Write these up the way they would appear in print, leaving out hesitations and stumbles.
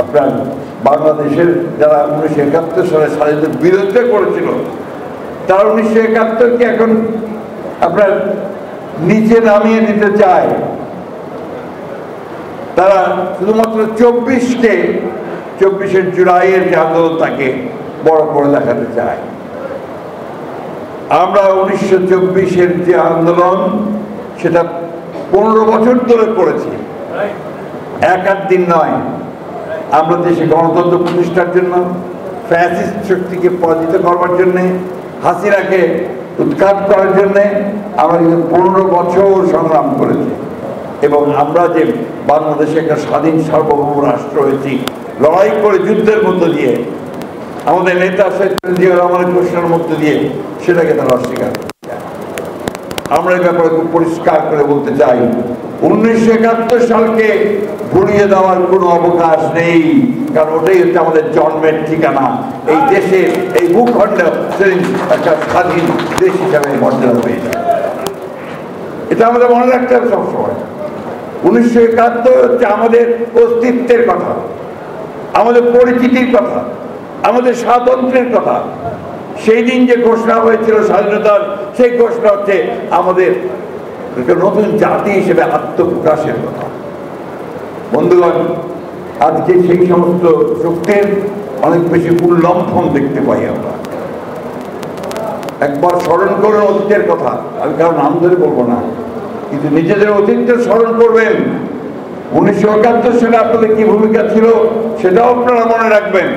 আপনার বাংলাদেশের যারা 1971 সালে স্বাধীনতার বিরুদ্ধে করেছিল, তারা 1971কে এখন আপনার নিচে নামিয়ে দিতে চায়। তারা শুধুমাত্র 24শে জুলাইয়ের যে আন্দোলন তাকে বড় করে দেখাতে চায়। আমরা 1924-এর যে আন্দোলন সেটা 15 বছর ধরে করেছি, এক আধ দিন নয়। আমরা দেশে গণতন্ত্র প্রতিষ্ঠার জন্য, ফ্যাসিস্ট শক্তিকে পরাজিত করবার জন্যে, হাসিনাকে উৎখাত করার জন্যে আমরা কিন্তু 15 বছর সংগ্রাম করেছি। এবং আমরা যে বাংলাদেশে একটা স্বাধীন সার্বভৌম রাষ্ট্র হয়েছি লড়াই করে, যুদ্ধের মধ্য দিয়ে, আমাদের নেতা শেখ মুজিবুর রহমানের ঘোষণার মধ্য দিয়ে, সেটাকে তারা অস্বীকার করছে। আমরা এই ব্যাপারে খুব পরিষ্কার করে বলতে চাই, 1971 সালকে ভুলিয়ে দেওয়ার কোনো অবকাশ নেই, কারণ ওটাই হচ্ছে আমাদের জন্মের ঠিকানা। এই দেশের এই ভূখণ্ড সেদিন একটা স্বাধীন দেশ হিসাবে মর্যাদা পেয়েছে। এটা আমাদের মনে রাখতে হবে সবসময়। 1971 হচ্ছে আমাদের অস্তিত্বের কথা, আমাদের পরিচিতির কথা, আমাদের স্বাতন্ত্র্যের কথা। সেই দিন যে ঘোষণা হয়েছিল স্বাধীনতার, সেই ঘোষণা হচ্ছে আমাদের নতুন জাতি হিসেবে আত্মপ্রকাশের কথা। বন্ধুগণ, আজকে সেই সমস্ত শক্তির অনেক বেশি উল্লম্ফন দেখতে পাই আমরা। একবার স্মরণ করুন অতীতের কথা, আমি কারো নাম ধরে বলবো না, কিন্তু নিজেদের অতীতকে স্মরণ করবেন। 1971 সালে আপনাদের কি ভূমিকা ছিল সেটাও আপনারা মনে রাখবেন।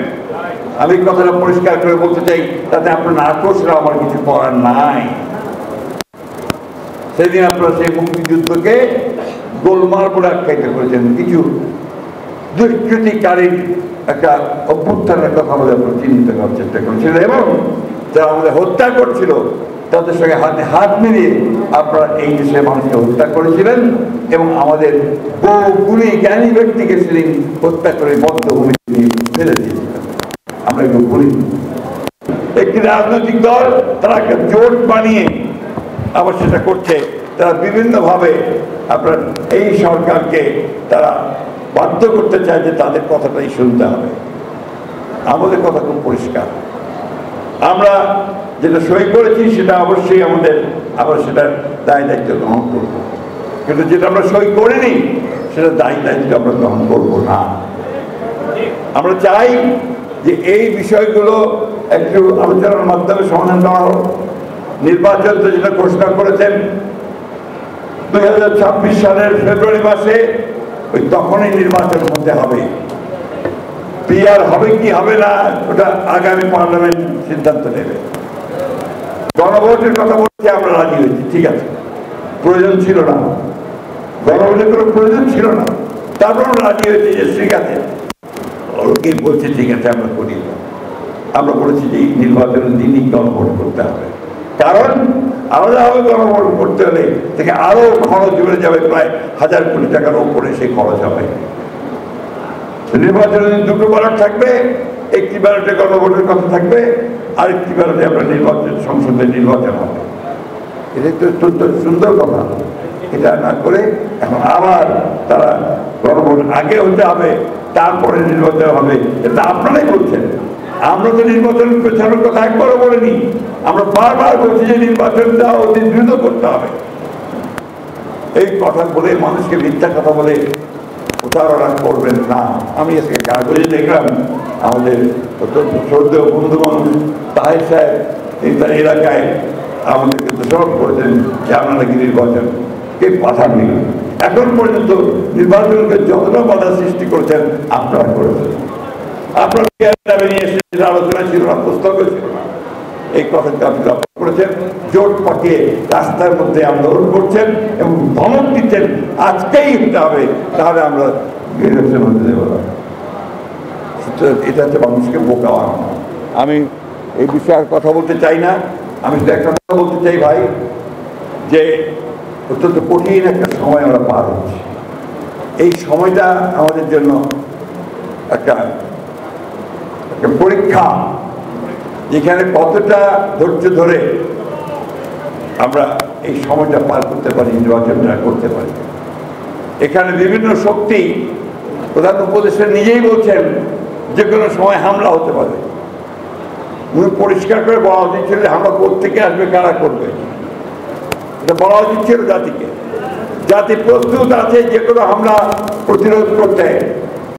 আমি কথাটা পরিষ্কার করে বলতে চাই, তাতে আপনার নাটকরা আমার কিছু করার নাই। সেদিন আপনারা সেই মুক্তিযুদ্ধকে গোলমাল বলে আখ্যায়িত করেছেন, কিছু দুষ্কৃতিকারীর একটা অভ্যুত্থানের কথা আমাদের চিহ্নিত করার চেষ্টা করেছিলেন, এবং যারা আমাদের হত্যা করছিল তাদের সঙ্গে হাতে হাত মিলিয়ে আপনারা এই দেশের মানুষকে হত্যা করেছিলেন, এবং আমাদের বহু গুণী জ্ঞানী ব্যক্তিকে সেদিন হত্যা করে বদ্ধভূমি ফেলে দিয়েছিলেন। আমরা একটু বলি, একটি রাজনৈতিক দল তারা একটা জোট বানিয়ে আবার সেটা করছে, তারা বিভিন্নভাবে আপনার এই সরকারকে তারা বাধ্য করতে চায় যে তাদের কথাটাই শুনতে হবে। আমাদের কথা খুব পরিষ্কার, আমরা যেটা সই করেছি সেটা অবশ্যই আমাদের আবার সেটার দায় দায়িত্ব গ্রহণ করব, কিন্তু যেটা আমরা সই করিনি সেটা দায় দায়িত্ব আমরা গ্রহণ করব না। আমরা চাই যে এই বিষয়গুলো একটু আলোচনার মাধ্যমে সমাধান করা হোক। নির্বাচন তো যেটা ঘোষণা করেছেন 2026 সালের ফেব্রুয়ারি মাসে, ওই তখনই নির্বাচন হতে হবে। পিআর হবে কি হবে না ওটা আগামী পার্লামেন্ট সিদ্ধান্ত নেবে। গণভোটের কথা বলতে আমরা রাজি হয়েছি, ঠিক আছে, প্রয়োজন ছিল না, গণভোটের কোনো প্রয়োজন ছিল না, তারপর আমরা রাজি হয়েছি যে ঠিক আছে, ওকে বলছে ঠিক আছে আমরা করি। আমরা বলেছি যে নির্বাচনের দিনই গণভোট করতে হবে, কারণ আলাদাভাবে গণভোট করতে হলে থেকে আরো খরচ বেড়ে যাবে, প্রায় 1000 কোটি টাকার উপরে সেই খরচ হবে। নির্বাচনের দুটো ব্যালট থাকবে, একটি ব্যালটে গণভোটের কথা থাকবে, আরেকটি ব্যালটে আপনার নির্বাচন সংসদের নির্বাচন হবে। এটা তো অত্যন্ত সুন্দর কথা। এটা না করে এখন আবার তারা গণভোট আগে হতে হবে, তারপরে নির্বাচন হবে, এটা আপনারাই বলছেন। আমরা তো নির্বাচন পেছানোর কথা একবারও বলিনি, আমরা বারবার বলছি যে নির্বাচনটা অতি দ্রুত করতে হবে। এই কথা বলে মানুষকে মিথ্যা কথা বলে প্রতারণা করবেন না। আমি আজকে কাগজে দেখলাম আমাদের অত্যন্ত শ্রদ্ধেয় বন্ধু মানুষ তাহের সাহেব তার এলাকায় আমাদেরকে দোষারোপ করেছেন যে আপনারা কি নির্বাচন কে বাধা দিল। এখন পর্যন্ত নির্বাচনকে যতটা বাধা সৃষ্টি করেছেন আপনারা করেছেন। আপনারা নিয়ে এসে আলোচনা ছিল না, প্রস্তাবও ছিল না, এই কথাটা আপনি লক্ষ্য করেছেন। জোট পাকিয়ে রাস্তার মধ্যে আন্দোলন করছেন এবং ধমক দিচ্ছেন আজকেই হতে হবে, তাহলে আমরা নির্বাচন হতে দেব না। এটা হচ্ছে মানুষকে বোকা বানানো। আমি এই বিষয়ে আর কথা বলতে চাই না। আমি শুধু একটা কথা বলতে চাই ভাই, যে অত্যন্ত কঠিন একটা সময় আমরা পার হচ্ছি। এই সময়টা আমাদের জন্য একটা পরীক্ষা, যেখানে কতটা ধৈর্য ধরে আমরা এই সময়টা পার করতে পারি, নির্বাচনটা করতে পারি। এখানে বিভিন্ন শক্তি প্রধান উপদেষ্টা নিজেই বলছেন যে কোনো সময় হামলা হতে পারে। উনি পরিষ্কার করে বলা উচিত ছিল হামলা কোত্থেকে আসবে, কারা করবে, এটা বলা উচিত ছিল জাতিকে। জাতি প্রস্তুত আছে যে কোনো হামলা প্রতিরোধ করতে।